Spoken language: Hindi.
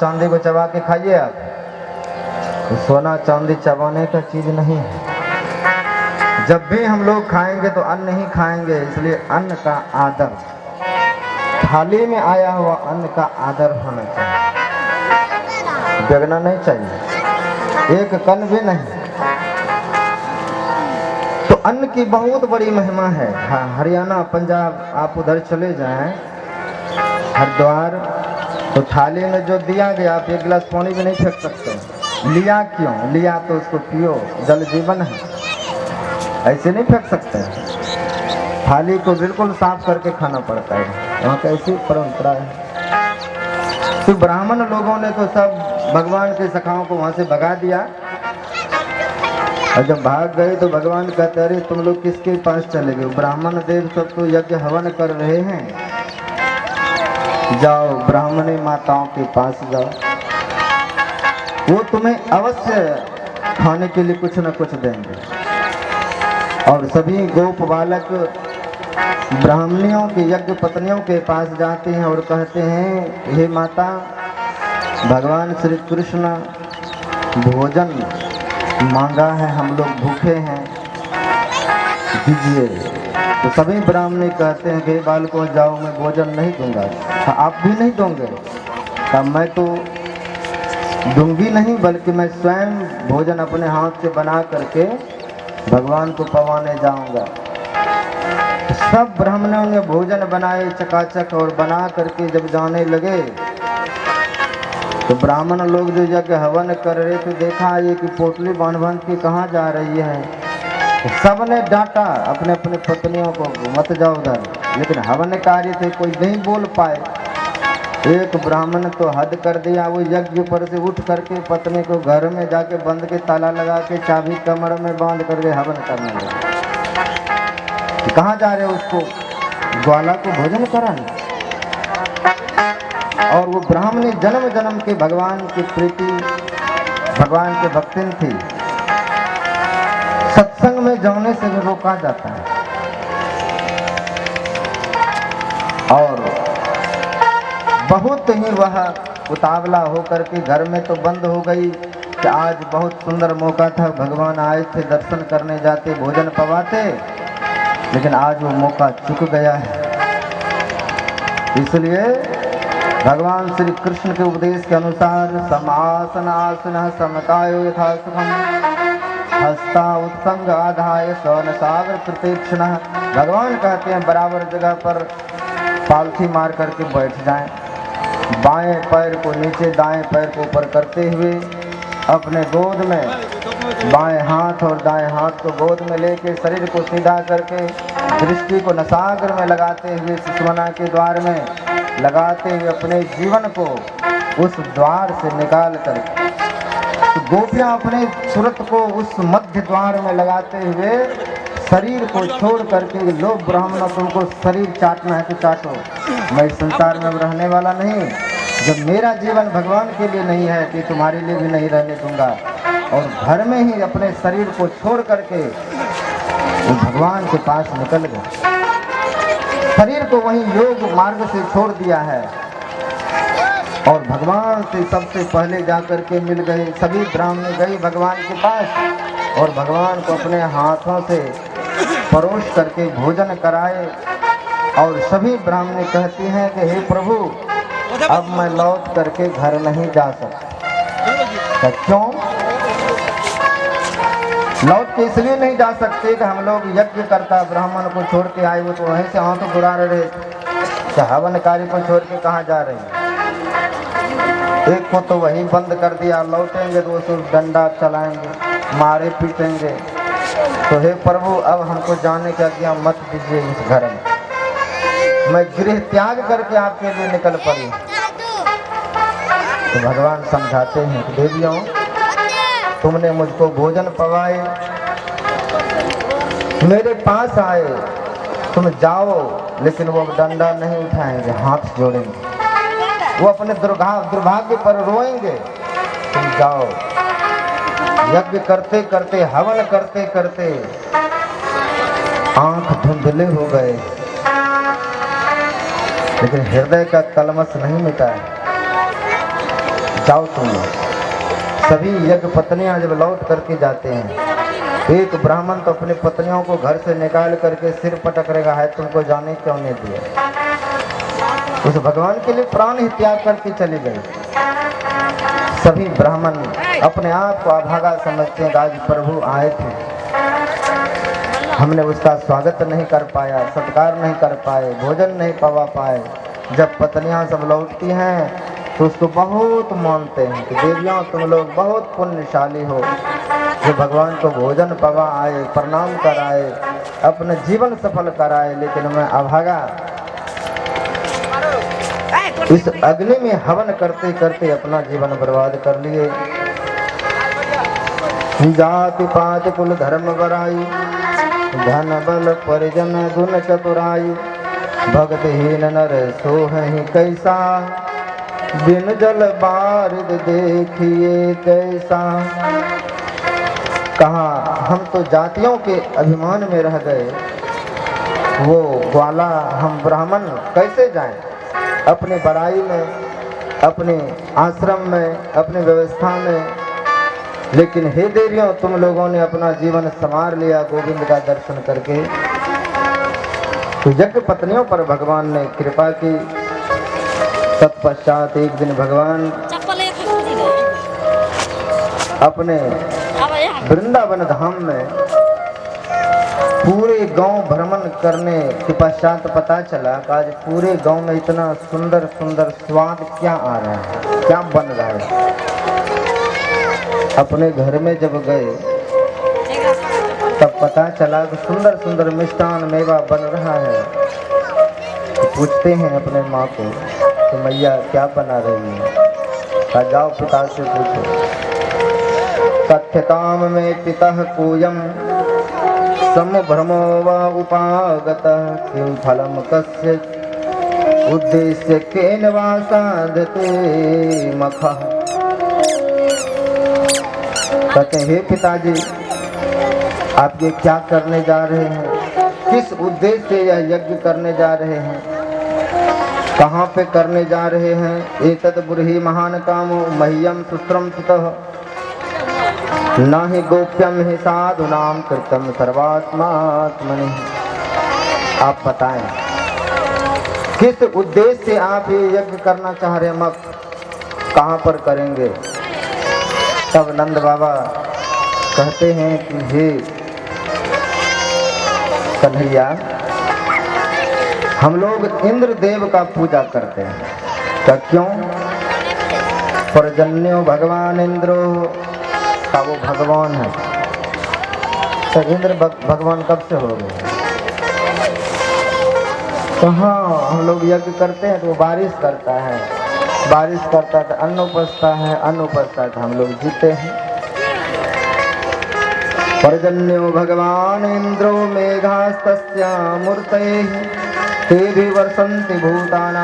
चांदी को चबा के खाइए आप, तो सोना चांदी चबाने का चीज नहीं है। जब भी हम लोग खाएंगे तो अन्न ही खाएंगे, इसलिए अन्न का आदर, थाली में आया हुआ अन्न का आदर होना चाहिए, बिगड़ना नहीं चाहिए, एक कण भी नहीं। तो अन्न की बहुत बड़ी महिमा है। हरियाणा, पंजाब आप उधर चले जाएं, हरिद्वार, तो थाली में जो दिया गया आप एक गिलास पानी भी नहीं फेंक सकते। लिया क्यों? लिया तो उसको पियो, जल जीवन है, ऐसे नहीं फेंक सकते। थाली को बिल्कुल साफ करके खाना पड़ता है, वहाँ का ऐसी परंपरा है। तो ब्राह्मण लोगों ने तो सब भगवान के सखाओं को वहाँ से भगा दिया, और जब भाग गए तो भगवान कहते अरे तुम लोग किसके पास चले गए? ब्राह्मण देव सब तो यज्ञ हवन कर रहे हैं, जाओ ब्राह्मणी माताओं के पास जाओ, वो तुम्हें अवश्य खाने के लिए कुछ न कुछ देंगे। और सभी गोप बालक ब्राह्मणियों की यज्ञ पत्नियों के पास जाते हैं और कहते हैं हे माता, भगवान श्री कृष्ण भोजन मांगा है, हम लोग भूखे हैं, दीजिए। तो सभी ब्राह्मणी कहते हैं कि बालकों जाओ, मैं भोजन नहीं दूंगा। आप भी नहीं दोगे? तब मैं तो दूंगी नहीं, बल्कि मैं स्वयं भोजन अपने हाथ से बना करके भगवान को पवाने जाऊंगा। सब ब्राह्मणों ने भोजन बनाए चकाचक, और बना करके जब जाने लगे तो ब्राह्मण लोग जो यज्ञ हवन कर रहे थे, देखा ये कि पोटली बांध बांध के कहाँ जा रही है। सबने डांटा अपने अपने पत्नियों को, मत जाओ उधर, लेकिन हवन कार्य थे, कोई नहीं बोल पाए। एक ब्राह्मण तो हद कर दिया, वो यज्ञ पर से उठ करके पत्नी को घर में जाके बंद के ताला लगा के चाबी कमर में बांध करके हवन करने लगे। कहाँ जा रहे हो? उसको ग्वाला को भोजन कराने। और वो ब्राह्मणी जन्म जन्म के भगवान की प्रीति, भगवान के भक्तिन थी, सत्संग में जाने से भी रोका जाता है। और बहुत ही वह उतावला होकर के घर में तो बंद हो गई कि आज बहुत सुंदर मौका था, भगवान आए थे, दर्शन करने जाते, भोजन पवाते, लेकिन आज वो मौका चुक गया है। इसलिए भगवान श्री कृष्ण के उपदेश के अनुसार समासन आसन समकायो यथा सुखम हस्ता उत्संग आधाय स्वर्ण सागर प्रतीक्षण। भगवान कहते हैं बराबर जगह पर पालथी मार करके बैठ जाएं, बाएं पैर को नीचे दाएं पैर को ऊपर करते हुए अपने गोद में बाएं हाथ और दाएं हाथ को गोद में लेके शरीर को सीधा करके दृष्टि को नसाग्र में लगाते हुए, सुषुम्ना के द्वार में लगाते हुए अपने जीवन को उस द्वार से निकाल करके, तो गोपियां अपने सूरत को उस मध्य द्वार में लगाते हुए शरीर को छोड़ करके, लो ब्राह्मणों तुमको शरीर चाटना है तो चाटो, मैं इस संसार में रहने वाला नहीं, जब मेरा जीवन भगवान के लिए नहीं है कि तुम्हारे लिए भी नहीं रहने दूंगा। और घर में ही अपने शरीर को छोड़ करके वो भगवान के पास निकल गए, शरीर को वहीं योग मार्ग से छोड़ दिया है और भगवान से सबसे पहले जाकर के मिल गए। सभी ब्राह्मण गए भगवान के पास और भगवान को अपने हाथों से परोस करके भोजन कराए। और सभी ब्राह्मण कहती हैं कि हे प्रभु, अब मैं लौट करके घर नहीं जा सकता। क्यों लौट के? इसलिए नहीं जा सकते कि हम लोग यज्ञ करता ब्राह्मण को छोड़ के आए, वो तो वहीं से हाथ बुरा रहे, हवन कार्य को छोड़ के कहाँ जा रहे हैं। एक को तो वहीं बंद कर दिया, लौटेंगे तो वो डंडा चलाएंगे, मारे पीटेंगे। तो हे प्रभु, अब हमको जाने की आज्ञा मत दीजिए इस घर में, मैं गृह त्याग करके आपके लिए निकल पड़ी। तो भगवान समझाते हैं कि देवियों, तुमने मुझको भोजन पवाए, मेरे पास आए, तुम जाओ, लेकिन वो डंडा नहीं उठाएंगे, हाथ जोड़ेंगे, वो अपने दुर्भाग्य पर रोएंगे। तुम जाओ। यज्ञ करते करते, हवन करते करते आंख धुंधले हो गए, लेकिन हृदय का कलमश नहीं मिटा है। जाओ तुम लोग। सभी यज्ञ पत्नियां जब लौट करके जाते हैं, एक ब्राह्मण तो अपनी पत्नियों को घर से निकाल करके सिर पटक रहेगा, है तुमको जाने क्यों नहीं दिया। उस भगवान के लिए प्राण ही त्याग करके चले गए। सभी ब्राह्मण अपने आप को अभागा समझते हैं, आज प्रभु आए थे, हमने उसका स्वागत नहीं कर पाया, सत्कार नहीं कर पाए, भोजन नहीं पवा पाए। जब पत्नियां सब लौटती हैं तो उसको बहुत मानते हैं कि देवियां तुम लोग बहुत पुण्यशाली हो, जो भगवान को भोजन पवा आए, प्रणाम कराए, अपने जीवन सफल कराए, लेकिन मैं अभागा इस अग्नि में हवन करते करते अपना जीवन बर्बाद कर लिए। जाति पात कुल धर्म बराई, धन बल परिजन गुण चतुराई, भक्तहीन नर सोहहि कैसा, बिन जल बारिद देखिए कैसा। कहा हम तो जातियों के अभिमान में रह गए, वो ग्वाला हम ब्राह्मण कैसे जाएं अपने बड़ाई में, अपने आश्रम में, अपनी व्यवस्था में। लेकिन हे देवियों, तुम लोगों ने अपना जीवन संवार लिया गोविंद का दर्शन करके। तो यज्ञ पत्नियों पर भगवान ने कृपा की। तत्पश्चात एक दिन भगवान अपने वृंदावन धाम में पूरे गांव भ्रमण करने के पश्चात पता चला कि आज पूरे गांव में इतना सुंदर सुंदर स्वाद क्या आ रहा है, क्या बन रहा है। अपने घर में जब गए तब पता चला कि सुंदर सुंदर मिष्ठान मेवा बन रहा है। तो पूछते हैं अपने माँ को कि मैया क्या बना रही है। कहा जाओ पिता से पूछो। तथ्यताम में पितः कोयम समभ्रमो वा उपागतः, किं फलम कस्य उद्देश्य केन वा साधते मखः। कहते हैं हे पिताजी, आप ये क्या करने जा रहे हैं, किस उद्देश्य से यह यज्ञ करने जा रहे हैं, कहाँ पे करने जा रहे हैं। एतद् बुर्हि महान कामो मह्यम सुश्रम सुतः, न हि गोप्यम हि साधुनाम कृतम सर्वात्मात्मनि। आप बताएं किस उद्देश्य से आप ये यज्ञ करना चाह रहे हैं, मत कहाँ पर करेंगे। तब नंद बाबा कहते हैं कि हे कन्हैया, हम लोग इंद्र देव का पूजा करते हैं। क्या क्यों? पर्जन्यो भगवान इंद्रो का वो भगवान है। तो इंद्र भगवान कब से हो गए? तो हाँ, हम लोग यज्ञ करते हैं तो वो बारिश करता है, बारिश करता है तो अन्न उपजता है, अन्न उपजता है तो हम लोग जीते हैं। पर्जन्यो भगवान इंद्रो मेघास्तस्य मूर्तये, ते भी वर्षन्ति भूतानां